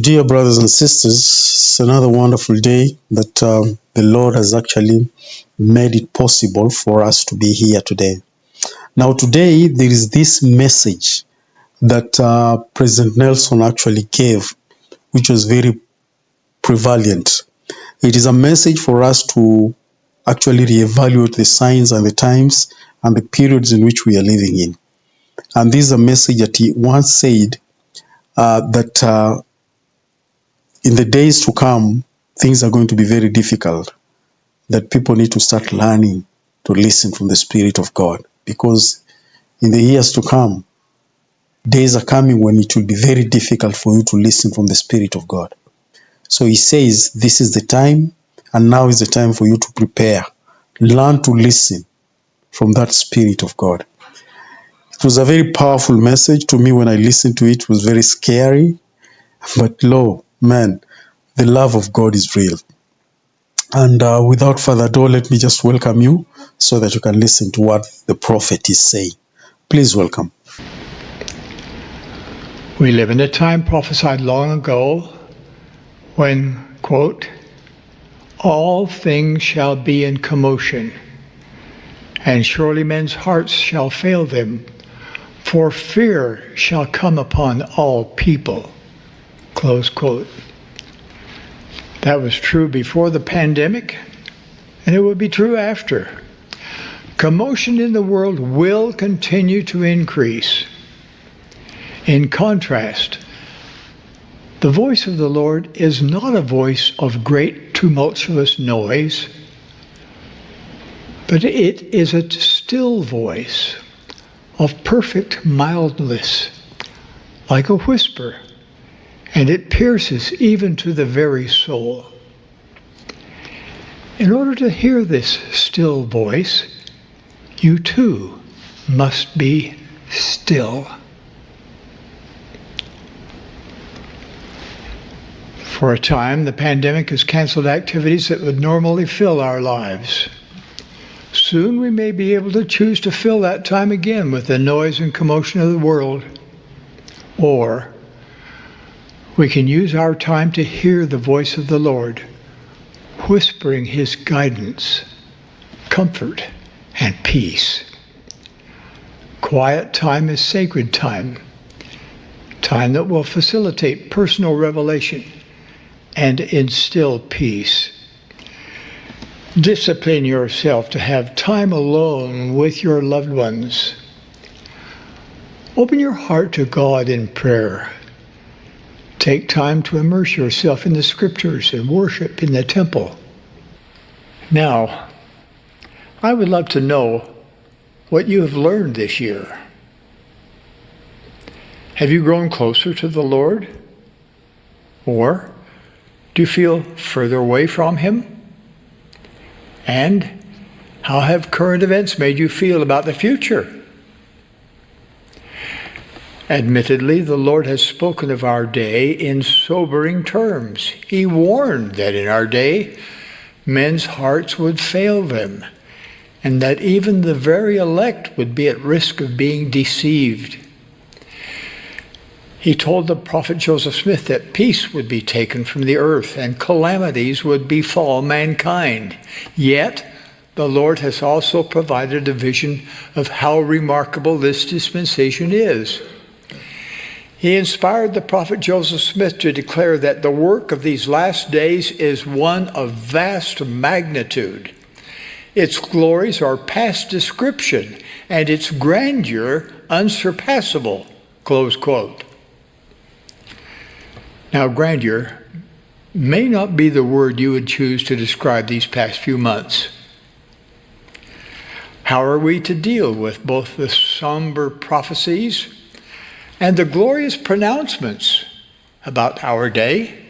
Dear brothers and sisters, it's another wonderful day that the Lord has actually made it possible for us to be here today. Now, today there is this message that President Nelson actually gave, which was very prevalent. It is a message for us to actually reevaluate the signs and the times and the periods in which we are living in. And this is a message that he once said that in the days to come, things are going to be very difficult, that people need to start learning to listen from the Spirit of God. Because in the years to come, days are coming when it will be very difficult for you to listen from the Spirit of God. So he says, this is the time, and now is the time for you to prepare. Learn to listen from that Spirit of God. It was a very powerful message to me. When I listened to it, it was very scary. But lo, man, the love of God is real. And without further ado, let me just welcome you so that you can listen to what the prophet is saying. Please welcome. We live in a time prophesied long ago when, quote, all things shall be in commotion, and surely men's hearts shall fail them, for fear shall come upon all people, close quote. That was true before the pandemic, and it will be true after. Commotion in the world will continue to increase. In contrast, the voice of the Lord is not a voice of great tumultuous noise, but it is a still voice of perfect mildness, like a whisper, and it pierces even to the very soul. In order to hear this still voice, you too must be still. For a time, the pandemic has canceled activities that would normally fill our lives. Soon we may be able to choose to fill that time again with the noise and commotion of the world, or we can use our time to hear the voice of the Lord, whispering His guidance, comfort, and peace. Quiet time is sacred time, time that will facilitate personal revelation and instill peace. Discipline yourself to have time alone with your loved ones. Open your heart to God in prayer. Take time to immerse yourself in the scriptures and worship in the temple. Now, I would love to know what you have learned this year. Have you grown closer to the Lord? Or do you feel further away from Him? And how have current events made you feel about the future? Admittedly, the Lord has spoken of our day in sobering terms. He warned that in our day, men's hearts would fail them, and that even the very elect would be at risk of being deceived. He told the prophet Joseph Smith that peace would be taken from the earth and calamities would befall mankind. Yet, the Lord has also provided a vision of how remarkable this dispensation is. He inspired the prophet Joseph Smith to declare that the work of these last days is one of vast magnitude. Its glories are past description, and its grandeur unsurpassable, close quote. Now, grandeur may not be the word you would choose to describe these past few months. How are we to deal with both the somber prophecies and the glorious pronouncements about our day?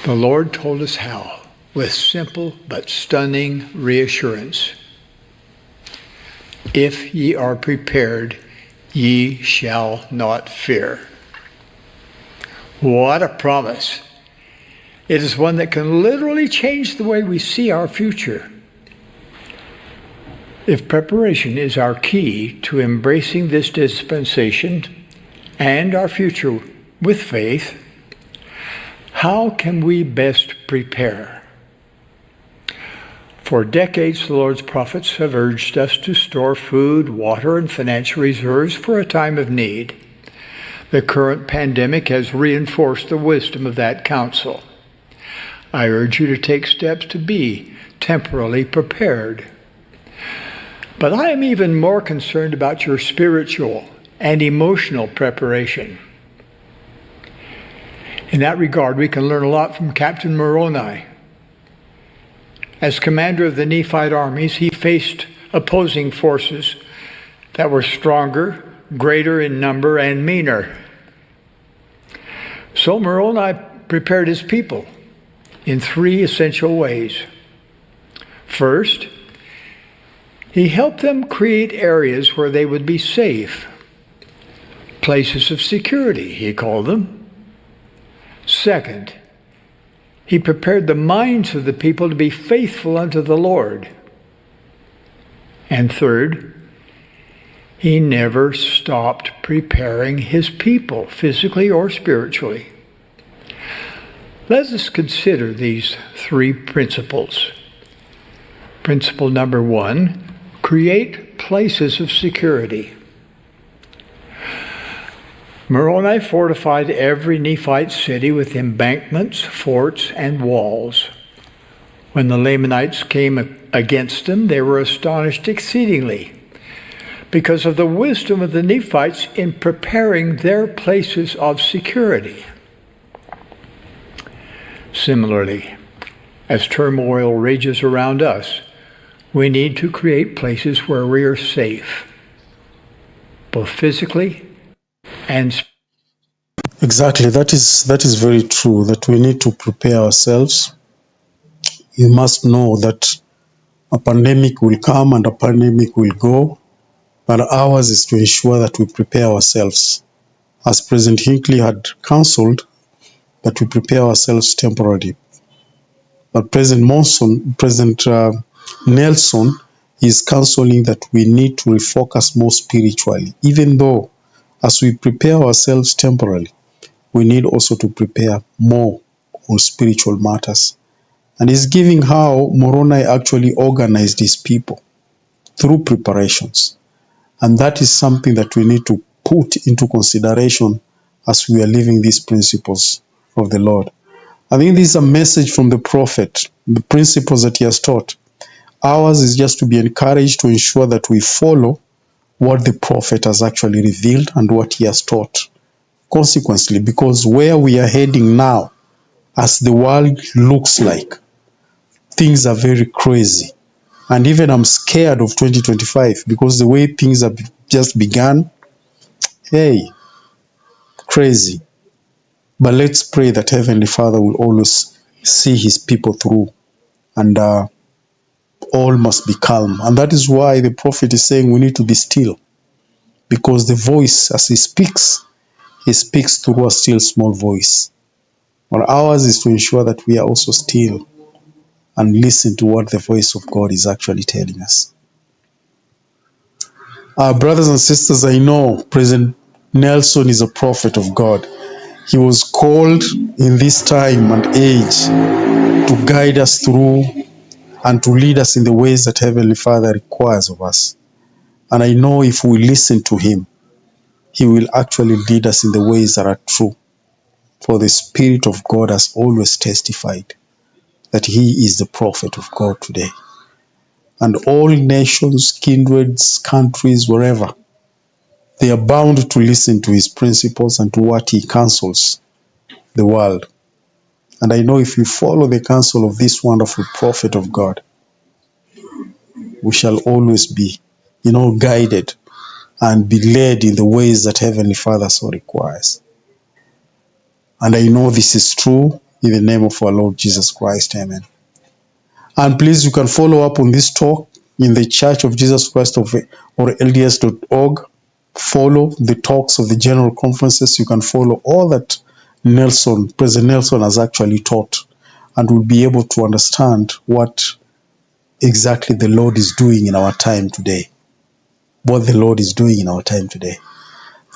The Lord told us how, with simple but stunning reassurance. If ye are prepared, ye shall not fear. What a promise. It is one that can literally change the way we see our future. If preparation is our key to embracing this dispensation and our future with faith, how can we best prepare? For decades, the Lord's prophets have urged us to store food, water, and financial reserves for a time of need. The current pandemic has reinforced the wisdom of that counsel. I urge you to take steps to be temporally prepared. But I am even more concerned about your spiritual and emotional preparation. In that regard, we can learn a lot from Captain Moroni. As commander of the Nephite armies, he faced opposing forces that were stronger, greater in number, and meaner. So Moroni prepared his people in three essential ways. First, he helped them create areas where they would be safe. Places of security, he called them. Second, he prepared the minds of the people to be faithful unto the Lord. And third, he never stopped preparing his people, physically or spiritually. Let us consider these three principles. Principle number 1, create places of security. Moroni fortified every Nephite city with embankments, forts, and walls. When the Lamanites came against them, they were astonished exceedingly because of the wisdom of the Nephites in preparing their places of security. Similarly, as turmoil rages around us, we need to create places where we are safe, both physically and Exactly. That is very true, that we need to prepare ourselves. You must know that a pandemic will come and a pandemic will go, but ours is to ensure that we prepare ourselves. As President Hinckley had counseled, that we prepare ourselves temporarily. But President Nelson is counseling that we need to refocus more spiritually, even though as we prepare ourselves temporarily, we need also to prepare more on spiritual matters. And he's giving how Moroni actually organized his people through preparations. And that is something that we need to put into consideration as we are living these principles of the Lord. I think this is a message from the prophet, the principles that he has taught. Ours is just to be encouraged to ensure that we follow what the prophet has actually revealed and what he has taught. Consequently, because where we are heading now, as the world looks like, things are very crazy. And even I'm scared of 2025 because the way things have just begun, hey, crazy. But let's pray that Heavenly Father will always see his people through, and all must be calm. And that is why the prophet is saying we need to be still, because the voice, as he speaks through a still small voice. But ours is to ensure that we are also still and listen to what the voice of God is actually telling us. Our brothers and sisters, I know President Nelson is a prophet of God. He was called in this time and age to guide us through and to lead us in the ways that Heavenly Father requires of us. And I know if we listen to him, he will actually lead us in the ways that are true. For the Spirit of God has always testified that he is the prophet of God today. And all nations, kindreds, countries, wherever, they are bound to listen to his principles and to what he counsels the world. And I know if we follow the counsel of this wonderful prophet of God, we shall always be, guided and be led in the ways that Heavenly Father so requires. And I know this is true in the name of our Lord Jesus Christ. Amen. And please, you can follow up on this talk in the Church of Jesus Christ or LDS.org. Follow the talks of the general conferences. You can follow all that President Nelson has actually taught, and will be able to understand what exactly the Lord is doing in our time today. What the Lord is doing in our time today.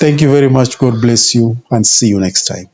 Thank you very much. God bless you and see you next time.